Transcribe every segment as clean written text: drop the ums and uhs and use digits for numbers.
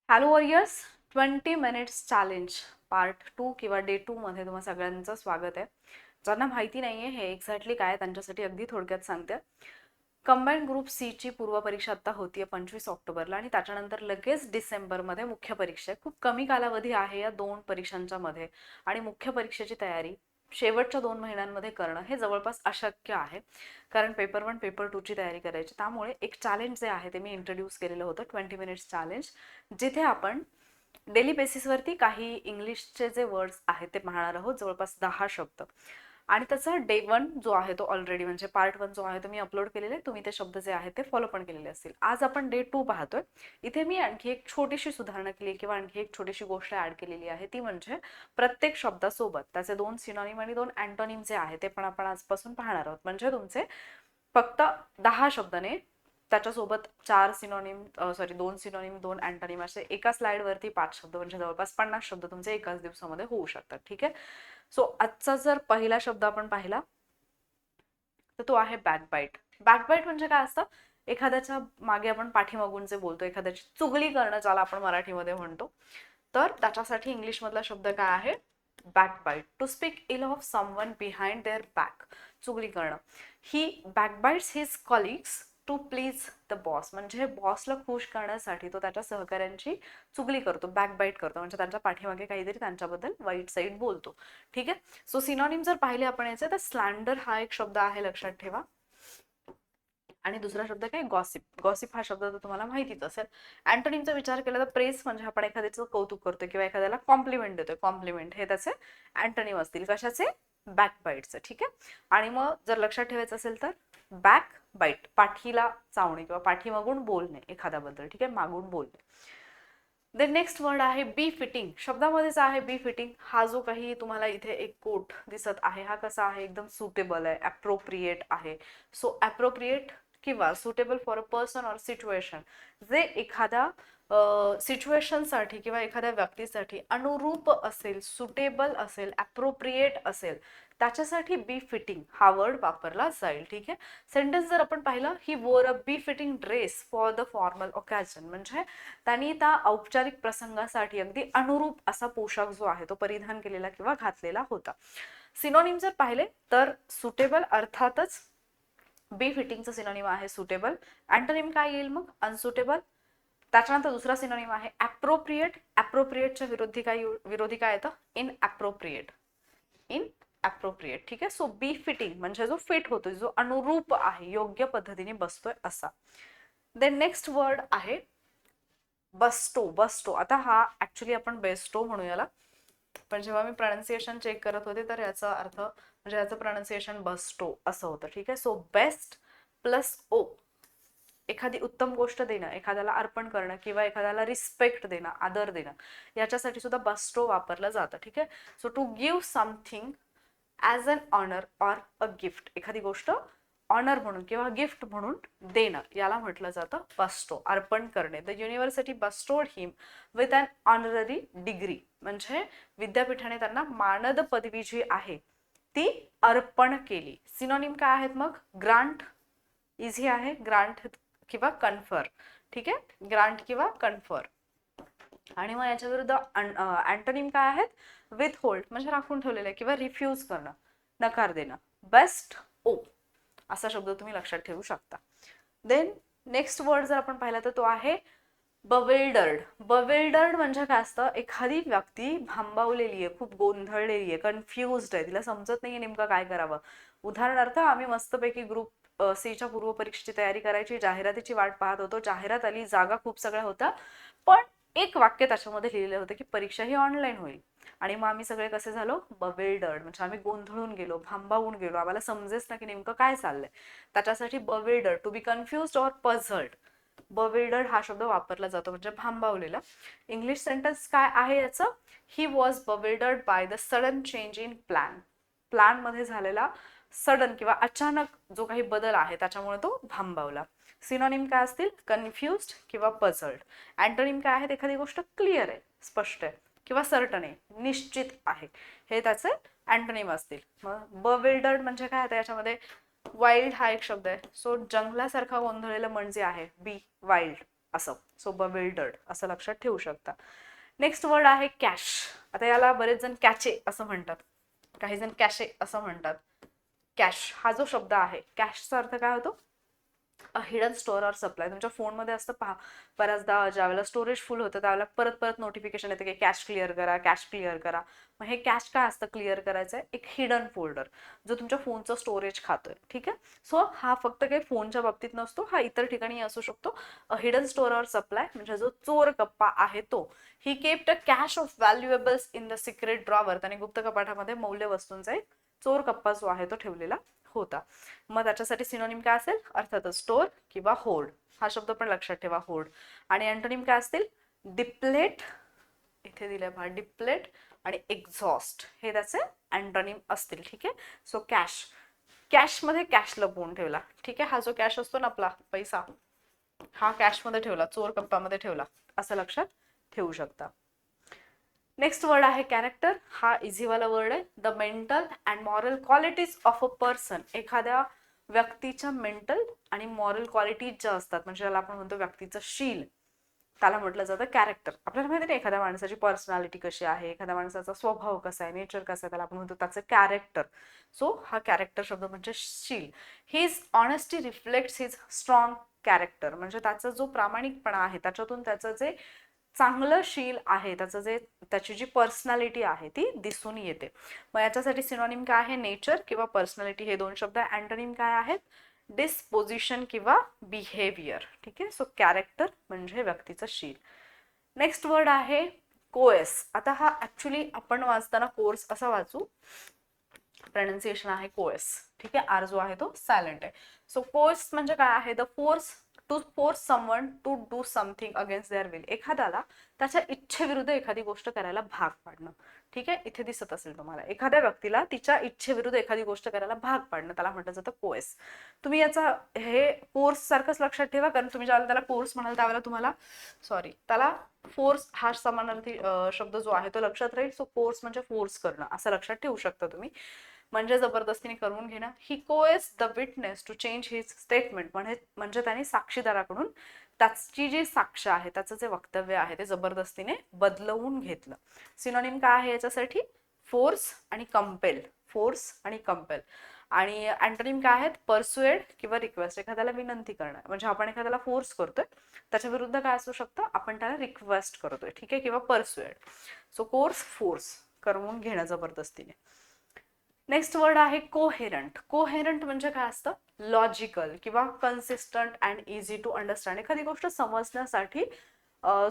Hello warriors, 20 minutes challenge part 2 किंवा day 2 मध्ये तुम्हा सगळ्यांचं स्वागत आहे. ज्यांना माहिती नाहीये हे एक्झॅक्टली काय आहे, त्यांच्यासाठी अगदी थोडक्यात सांगते. कंबाईंड ग्रुप सी ची पूर्व परीक्षा आता होतीये 25 ऑक्टोबरला आणि त्याच्यानंतर लगेच डिसेंबरमध्ये मुख्य परीक्षा आहे. खूप कमी कालावधी आहे या दोन परीक्षांच्या मध्ये आणि मुख्य परीक्षेची तयारी शेवटच्या 2 महिन्यांमध्ये करणं हे जवळपास अशक्य आहे, कारण पेपर 1 पेपर 2 ची तयारी करायची. त्यामुळे एक चॅलेंज जे आहे ते मी इंट्रोड्यूस केलेलं होतं, 20 मिनिट्स चॅलेंज, जिथे आपण डेली बेसिसवरती काही इंग्लिशचे जे वर्ड्स आहेत ते पाहणार आहोत, जवळपास 10 शब्द. आणि त्याचा डे 1 जो आहे तो ऑलरेडी म्हणजे पार्ट 1 जो आहे तो मी अपलोड केलेला आहे. तुम्ही ते शब्द जे आहेत ते फॉलो पण केलेले असतील. आज आपण डे 2 पाहतोय. इथे मी आणखी एक छोटीशी सुधारणा केली किंवा आणखी एक छोटीशी गोष्ट ऍड केलेली आहे, ती म्हणजे प्रत्येक शब्दासोबत त्याचे 2 सिनोनिम आणि 2 अँटोनिम जे आहे ते पण आपण आजपासून पाहणार आहोत. म्हणजे तुमचे फक्त 10 शब्दाने त्याच्यासोबत 4 सिनोनिम, 2 सिनोनिम, 2 अँटोनिम, असे एका स्लाइड वरती 5 शब्द म्हणजे जवळपास 50 शब्द तुमचे एकाच दिवसामध्ये होऊ शकतात. ठीक आहे. सो आजचा जर पहिला शब्द आपण पाहिला तर तो आहे बॅकबाईट. बॅकबाईट म्हणजे काय असतं? एखाद्याच्या मागे आपण पाठीमागून जे बोलतो, एखाद्याची चुगली करणं ज्याला आपण मराठीमध्ये म्हणतो, तर त्याच्यासाठी इंग्लिश मधला शब्द काय आहे? Backbite. To speak ill of someone behind their back. चुगली करणं. He backbites his colleagues to please the boss. म्हणजे बॉसला खुश करण्यासाठी तो त्याच्या सहकाऱ्यांची चुगली करतो, बॅकबाईट करतो, म्हणजे त्यांच्या पाठीमागे काहीतरी त्यांच्याबद्दल वाईट साईड बोलतो. ठीक आहे. सो सिनॉनिम जर पाहिले आपण याचे, तर स्लँडर हा एक शब्द आहे, लक्षात ठेवा. आणि दुसरा शब्द काय? गॉसिप. गॉसिप हा शब्द तर तुम्हाला माहितीच असेल. अँटोनिमचा विचार केला तर प्रेस म्हणजे आपण एखाद्याचं कौतुक करतोय किंवा एखाद्याला कॉम्प्लिमेंट देतोय. कॉम्प्लिमेंट हे त्याचे अँटोनिम असतील. कशाचे? बॅकबाईटचे. ठीक आहे. आणि मग जर लक्षात ठेवायचं असेल तर बॅक बाईट, पाठीला चावणे किंवा पाठीमागून बोलणे एखाद्याबद्दल. ठीक आहे, मागून बोलणे. द नेक्स्ट वर्ड आहे बी फिटिंग. शब्दामध्येच आहे बी फिटिंग. हा जो काही तुम्हाला इथे एक कोट दिसत आहे, हा कसा आहे? एकदम सुटेबल आहे, अप्रोप्रिएट आहे. सो अप्रोप्रिएट किंवा suitable for a person or situation, जे एखाद्या सिच्युएशनसाठी किंवा एखाद्या व्यक्तीसाठी अनुरूप असेल, सुटेबल असेल, अप्रोप्रिएट असेल, त्याच्यासाठी बी फिटिंग हा वर्ड वापरला जाईल. ठीक आहे. सेंटेन्स जर आपण पाहिलं, he wore a befitting dress for the formal occasion, म्हणजे त्यांनी त्या औपचारिक प्रसंगासाठी अगदी अनुरूप असा पोशाख जो आहे तो परिधान केलेला किंवा घातलेला होता. सिनोनिम जर पाहिले तर सुटेबल, अर्थातच बी फिटिंगचं सिनोनिम आहे सुटेबल. अँटोनिम काय येईल मग? अनसुटेबल. त्याच्यानंतर दुसरा सिनोनिम आहे ॲप्रोप्रिएट. ॲप्रोप्रिएटच्या विरोधी काय येतं? In appropriate. In appropriate. ठीक आहे. सो बी फिटिंग म्हणजे जो फिट होतोय, जो अनुरूप आहे, योग्य पद्धतीने बसतोय असा. देन नेक्स्ट वर्ड आहे बस्टो. बस्टो, आता हा ऍक्च्युली आपण बेस्टो म्हणू याला, पण जेव्हा मी प्रोनाउन्सिएशन चेक करत होते तर याचा अर्थ म्हणजे याचं प्रोनाउन्सिएशन बस्टो असं होतं. ठीक आहे. सो बेस्ट प्लस ओ, एखादी उत्तम गोष्ट देणं, एखाद्याला अर्पण करणं किंवा एखाद्याला रिस्पेक्ट देणं, आदर देणं, याच्यासाठी सुद्धा बस्टो वापरलं जातं. ठीक आहे. So to give something as an honour or a gift, एखादी गोष्ट ऑनर म्हणून किंवा गिफ्ट म्हणून देणं, याला म्हटलं जातं बस्टो, अर्पण करणे. The university bestowed him with an honorary degree, म्हणजे विद्यापीठाने त्यांना मानद पदवी जी आहे ती अर्पण केली. सिनोनिम काय आहेत मग? ग्रांट, इझी आहे, ग्रांट किंवा कन्फर. ठीक आहे, ग्रांट किंवा कन्फर. आणि मग याच्या विरुद्ध अँटोनिम काय आहेत? विथ होल्ड म्हणजे राखून ठेवलेलं किंवा रिफ्यूज करणं, नकार देणं. बेस्ट ओ असा शब्द तुम्ही लक्षात ठेवू शकता. देन नेक्स्ट वर्ड जर आपण पाहिला तर तो आहे बविल्डर्ड. बविल्डर्ड म्हणजे काय असतं? एखादी व्यक्ती भांबावलेली आहे, खूप गोंधळलेली आहे, कन्फ्युज्ड आहे, तिला समजत नाहीये नेमकं काय करावं. उदाहरणार्थ, आम्ही मस्तपैकी ग्रुप सीच्या पूर्व परीक्षेची तयारी करायची, जाहिरातीची वाट पाहत होतो, जाहिरात आली, जागा खूप सगळ्या होत्या, पण एक वाक्य त्याच्यामध्ये लिहिलेलं होतं की परीक्षा ही ऑनलाईन होईल. आणि मग आम्ही सगळे कसे झालो? बविल्डर्ड, म्हणजे आम्ही गोंधळून गेलो, भांबावून गेलो, आम्हाला समजेच ना की नेमकं काय चाललंय. त्याच्यासाठी बविल्डर्ड, टू बी कन्फ्युज्ड ऑर पझल्ड, बविल्डर्ड हा शब्द वापरला जातो, म्हणजे भांबावलेला. इंग्लिश सेंटेन्स काय आहे याचं? He was bewildered by the sudden change in plan. Plan मध्ये झालेला सडन किंवा अचानक जो काही बदल आहे त्याच्यामुळे तो भांबावला. सिनोनिम काय असतील? कन्फ्युज्ड किंवा पझल्ड. अँटोनिम काय आहेत? एखादी गोष्ट क्लिअर आहे, स्पष्ट आहे किंवा सर्टन आहे, निश्चित आहे, हे त्याचे अँटोनिम असतील. मग बविल्डर्ड म्हणजे काय? याच्यामध्ये वाईल्ड हा एक शब्द आहे. सो जंगलासारखा गोंधळलेलं म्हणजे आहे बी वाईल्ड असं. सो bewildered असं लक्षात ठेवू शकता. नेक्स्ट वर्ड आहे कॅश. आता याला बरेच जण कॅचे असं म्हणतात, काही जण कॅशे असं म्हणतात. कॅश हा जो शब्द आहे, कॅशचा अर्थ काय होतो? अ हिडन स्टोअर ऑर सप्लाय. तुमच्या फोनमध्ये असतं पहा, बऱ्याचदा ज्यावेळेला स्टोरेज फुल होतं त्यावेळेला परत परत नोटिफिकेशन येते की कॅश क्लिअर करा, कॅश क्लिअर करा. मग हे कॅश काय असतं क्लिअर करायचं आहे? एक हिडन फोल्डर जो तुमच्या फोनचं स्टोरेज खातोय. ठीक आहे. सो हा फक्त काही फोनच्या बाबतीत नसतो, हा इतर ठिकाणी असू शकतो. A hidden store or supply म्हणजे जो चोर कप्पा आहे तो. He kept a cache of valuables in the secret drawer. त्याने गुप्त कपाटामध्ये मौल्य वस्तूंचा एक चोर कप्पा जो आहे तो ठेवलेला होता. मग त्याच्यासाठी सिनोनिम काय असेल? अर्थातच स्टोअर किंवा होर्ड. हा शब्द पण लक्षात ठेवा, होर्ड. आणि अँटोनिम काय असतील? डिप्लेट, इथे दिलंय पहा, डिप्लेट आणि एक्झॉस्ट हे त्याचे अँटोनिम असतील. ठीक आहे. सो कॅश, कॅश मध्ये कॅश लपवून ठेवला. ठीक आहे. हा जो कॅश असतो ना आपला पैसा, हा कॅश मध्ये ठेवला, चोर कप्पामध्ये ठेवला, असं लक्षात ठेवू शकता. नेक्स्ट वर्ड आहे कॅरेक्टर. हा इझीवाला वर्ड आहे. The mental and moral qualities of a person. एखाद्या व्यक्तीच्या मेंटल आणि मॉरल क्वालिटीज ज्या असतात, म्हणजे ज्याला आपण म्हणतो व्यक्तीचं शील, त्याला म्हटलं जातं कॅरेक्टर. आपल्याला माहिती नाही एखाद्या माणसाची पर्सनॅलिटी कशी आहे, एखाद्या माणसाचा स्वभाव कसा आहे, नेचर कसं आहे, त्याला आपण म्हणतो त्याचं कॅरेक्टर. सो हा कॅरेक्टर शब्द म्हणजे शील. His honesty reflects his strong character. म्हणजे त्याचा जो प्रामाणिकपणा आहे, त्याच्यातून त्याचं जे चांगलं शील आहे, त्याचं जे त्याची जी पर्सनॅलिटी आहे ती दिसून येते. मग याच्यासाठी सिनोनिम काय आहे? नेचर किंवा पर्सनॅलिटी हे दोन शब्द. अँटोनिम काय आहेत? डिस्पोजिशन किंवा बिहेवियर. ठीक आहे. सो कॅरेक्टर म्हणजे व्यक्तीचं शील. नेक्स्ट वर्ड आहे कोएस. आता हा ऍक्च्युली आपण वाचताना कोर्स असा वाचू, प्रोनाउन्सिएशन आहे कोएस. ठीक आहे. आर जो आहे तो सायलेंट आहे. सो कोएस म्हणजे काय आहे? The force to force someone to do something against their will. एखाद्याला त्याच्या इच्छेविरुद्ध एखादी गोष्ट करायला भाग पाडणं. ठीक आहे. इथे दिसत असेल तुम्हाला, एखाद्या व्यक्तीला तिच्या इच्छेविरुद्ध एखादी गोष्ट करायला भाग पाडणं, त्याला म्हटलं जातं कोएस. तुम्ही याचा हे कोर्स सारखंच लक्षात ठेवा, कारण तुम्ही ज्यावेळेला त्याला कोर्स म्हणाल त्यावेळेला तुम्हाला त्याला फोर्स हा समानार्थी शब्द जो आहे तो लक्षात राहील. सो कोर्स म्हणजे फोर्स करणं असं लक्षात ठेवू शकता तुम्ही, म्हणजे जबरदस्तीने करून घेणं. He coerced the witness to change his statement. म्हणजे त्याने साक्षीदाराकडून त्याची जी साक्ष आहे, त्याचं जे वक्तव्य आहे ते जबरदस्तीने बदलवून घेतलं. सिनोनिम काय आहे याच्यासाठी? फोर्स आणि कंपेल. फोर्स आणि कंपेल. आणि अँटोनिम काय आहेत? परसुएड किंवा रिक्वेस्ट. एखाद्याला विनंती करणं, म्हणजे आपण एखाद्याला फोर्स करतोय, त्याच्या विरुद्ध काय असू शकतं? आपण त्याला रिक्वेस्ट करतोय. ठीक आहे. किंवा परसुएड. सो कोर्स, फोर्स, करवून घेणं जबरदस्तीने. नेक्स्ट वर्ड आहे कोहेरंट. कोहेरंट म्हणजे काय असतं? लॉजिकल किंवा consistent and easy to understand. एखादी गोष्ट समजण्यासाठी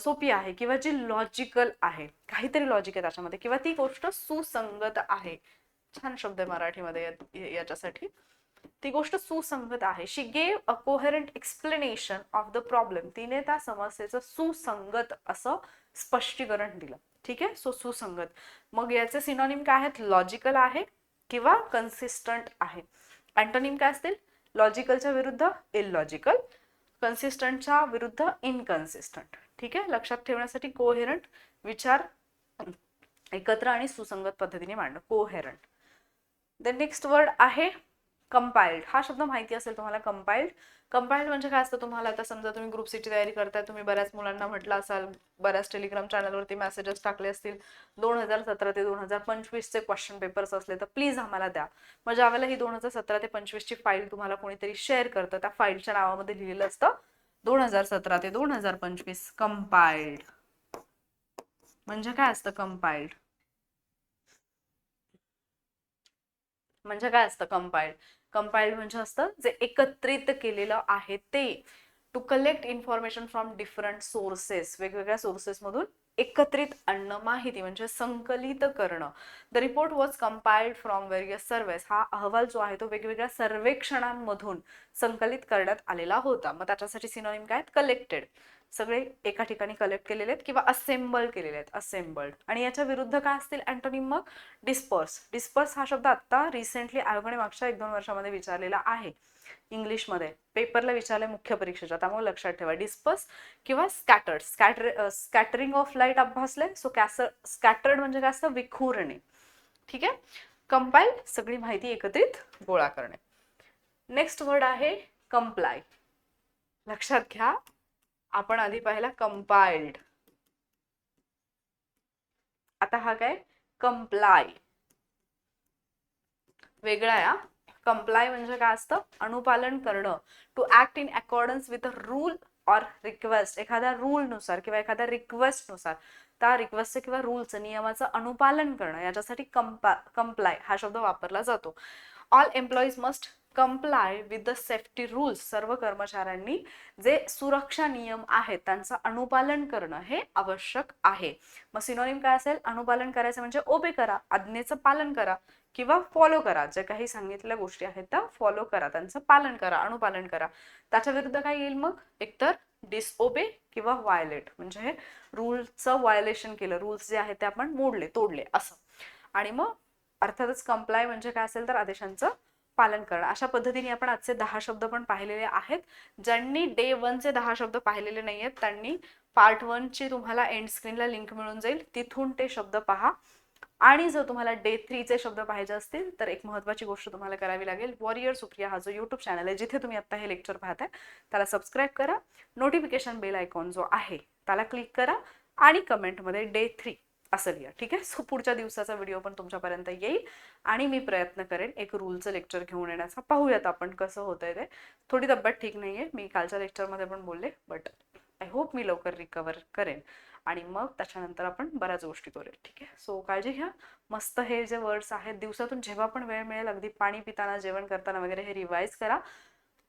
सोपी आहे किंवा जी लॉजिकल आहे, काहीतरी लॉजिक आहे त्याच्यामध्ये, किंवा ती गोष्ट सुसंगत आहे. छान शब्द आहे मराठीमध्ये याच्यासाठी. ती गोष्ट सुसंगत आहे. She gave a coherent explanation of the problem. तिने त्या समस्येचं सुसंगत असं स्पष्टीकरण दिलं. ठीक आहे. सो सुसंगत. मग याचे सिनोनिम काय आहेत? लॉजिकल आहे किंवा कन्सिस्टंट आहे. अँटोनिम काय असतील? लॉजिकलच्या विरुद्ध इलॉजिकल, कन्सिस्टंटच्या विरुद्ध इनकन्सिस्टंट. ठीक आहे. लक्षात ठेवण्यासाठी कोहेरंट, विचार एकत्र आणि सुसंगत पद्धतीने मांडणं, कोहेरंट. द नेक्स्ट वर्ड आहे कंपाइल्ड. हा शब्द माहिती असेल तुम्हाला, कंपाइल्ड. कंपाइल्ड म्हणजे काय असतं? तुम्हाला आता समजा तुम्ही ग्रुप सीची तयारी करताय, तुम्ही बऱ्याच मुलांना म्हटलं असाल, बऱ्याच टेलिग्राम चॅनलवरती मेसेजेस टाकले असतील, 2017 ते 2025 चे क्वेश्चन पेपर्स असले तर प्लीज आम्हाला द्या. मग ज्यावेळेला ही 2017 ते 25 ची फाईल तुम्हाला कोणीतरी शेअर करतं, त्या फाईलच्या नावामध्ये लिहिलेलं असतं 2017 ते 2025 कंपाइल्ड. म्हणजे काय असतं कंपाइल्ड? म्हणजे काय असतं कंपाइल्ड? कंपाइल्ड म्हणजे असतं जे एकत्रित केलेलं आहे ते. To collect information from different sources. वेगवेगळ्या सोर्सेस मधून एकत्रित आणणं, माहिती म्हणजे संकलित करणं. The report was compiled from various surveys. हा अहवाल जो आहे तो वेगवेगळ्या सर्वेक्षणांमधून संकलित करण्यात आलेला होता. मग त्याच्यासाठी सिनोनिम काय आहेत? कलेक्टेड. सगळे एका ठिकाणी कलेक्ट केलेले आहेत किंवा असेंबल केलेले आहेत, असेंबल्ड. आणि याच्या विरुद्ध काय असतील अँटोनिम? मग डिस्पर्स. डिस्पर्स हा शब्द आता रिसेंटली आयोगाने मागच्या 1-2 वर्षामध्ये विचारलेला आहे इंग्लिशमध्ये, पेपरला विचारले मुख्य परीक्षेच्या, त्यामुळे लक्षात ठेवा. डिस्पर्स किंवा स्कॅटर्ड. स्कॅटरिंग ऑफ लाईट अभ्यासले. सो स्कॅटर्ड म्हणजे काय असतं? विखुरणे. ठीक आहे. कंपाइल, सगळी माहिती एकत्रित गोळा करणे. नेक्स्ट वर्ड आहे कंप्लाय. लक्षात घ्या, आपण आधी पाहिला कंपाइल्ड, आता हा काय कंप्लाय. वेगळा आहे. कंप्लाय म्हणजे काय असतं, अनुपालन करणं. To act in accordance with a rule or request, एखाद्या रूल नुसार किंवा एखाद्या रिक्वेस्ट नुसार त्या रिक्वेस्ट किंवा रूलचं, नियमाचं अनुपालन करणं, याच्यासाठी कंप्लाय हा शब्द वापरला जातो. All employees must comply with the safety rules, सर्व कर्मचाऱ्यांनी जे सुरक्षा नियम आहेत त्यांचं अनुपालन करणं हे आवश्यक आहे. मग सिनोनिम काय असेल, अनुपालन करायचं म्हणजे ओबे करा, आज्ञेचं पालन करा किंवा फॉलो करा, जे काही सांगितलेल्या गोष्टी आहेत त्या फॉलो करा, त्यांचं पालन करा, अनुपालन करा. त्याच्या विरुद्ध काय येईल मग, एकतर डिसओबे किंवा व्हायलेट, म्हणजे रूलचं व्हायलेशन केलं, रूल्स जे आहेत ते आपण मोडले, तोडले असं. आणि मग अर्थातच कंप्लाय म्हणजे काय असेल तर आदेशांचं पालन करणं. अशा पद्धतीने आपण आजचे 10 शब्द पण पाहिलेले आहेत. ज्यांनी डे 1चे 10 शब्द पाहिलेले नाही आहेत त्यांनी पार्ट 1 ची तुम्हाला एंड स्क्रीनला लिंक मिळून जाईल, तिथून ते शब्द पहा. आणि जर तुम्हाला डे 3चे शब्द पाहिजे असतील तर एक महत्त्वाची गोष्ट तुम्हाला करावी लागेल, वॉरियर सुप्रिया हा जो यूट्यूब चॅनल आहे जिथे तुम्ही आता हे लेक्चर पाहताय त्याला सबस्क्राईब करा, नोटिफिकेशन बेल आयकॉन जो आहे त्याला क्लिक करा आणि कमेंटमध्ये डे 3 असं लिहा. ठीक आहे. सो पुढच्या दिवसाचा व्हिडिओ पण तुमच्यापर्यंत येईल आणि मी प्रयत्न करेन एक रूलचं लेक्चर घेऊन येण्याचा. पाहूयात आपण कसं होतंय ते. थोडी तब्येत ठीक नाहीये, मी कालच्या लेक्चरमध्ये पण बोलले, बट आय होप मी लवकर रिकवर करेन आणि मग त्याच्यानंतर आपण बऱ्याच गोष्टी करूया. ठीक आहे. सो काळजी घ्या. मस्त हे जे वर्ड्स आहेत दिवसातून जेव्हा पण वेळ मिळेल, अगदी पाणी पिताना, जेवण करताना वगैरे हे रिवाइज करा.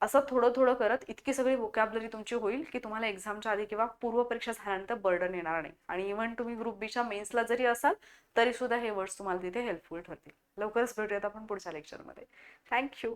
असं थोडं थोडं करत इतकी सगळी वोकॅब्युलरी तुमची होईल की तुम्हाला एक्झामच्या आधी किंवा पूर्व परीक्षा झाल्यानंतर बर्डन येणार नाही. आणि इव्हन तुम्ही ग्रुप बीच्या मेन्सला जरी असाल तरी सुद्धा हे वर्ड्स तुम्हाला तिथे हेल्पफुल ठरतील. लवकरच भेटूयात आपण पुढच्या लेक्चरमध्ये. थँक्यू.